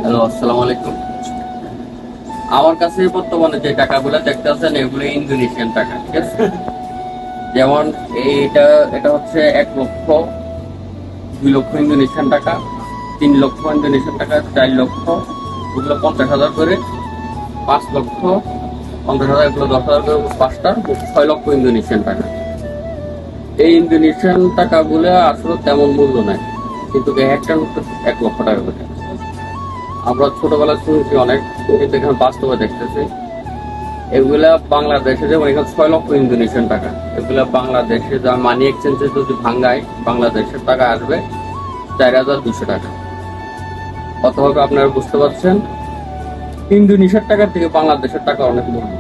Hello, আসসালামু আলাইকুম। আমার কাছে বর্তমানে যে টাকাগুলো দেখতে আছেন এগুলো ইন্দোনেশিয়ান টাকা, ঠিক আছে। যেমন এইটা এটা হচ্ছে 1 লক্ষ, 2 লক্ষ ইন্দোনেশিয়ান টাকা, 3 লক্ষ ইন্দোনেশিয়ান টাকা, 4 লক্ষ, এগুলো 50,000 করে, 5 লক্ষ, 50,000, এগুলো 10,000 করে, 5টা 6 লক্ষ ইন্দোনেশিয়ান টাকা। এই ইন্দোনেশিয়ান টাকাগুলো আসলে তেমন মূল্য নাই, কিন্তু একটা নোট 1 লক্ষ টাকা করে। আমরা ছোটবেলায় শুনেছি অনেক, কিন্তু এখানে বাস্তবে দেখতেছি এগুলা বাংলাদেশে, যেমন এখানে 6 লক্ষ ইন্দোনেশিয়ান টাকা, এগুলা বাংলাদেশে যা মানি এক্সচেঞ্জে যদি ভাঙ্গায় বাংলাদেশের টাকা আসবে 4,200 টাকা। অথবা আপনারা বুঝতে পারছেন ইন্দোনেশিয়ার টাকার থেকে বাংলাদেশের টাকা অনেক মূল্য।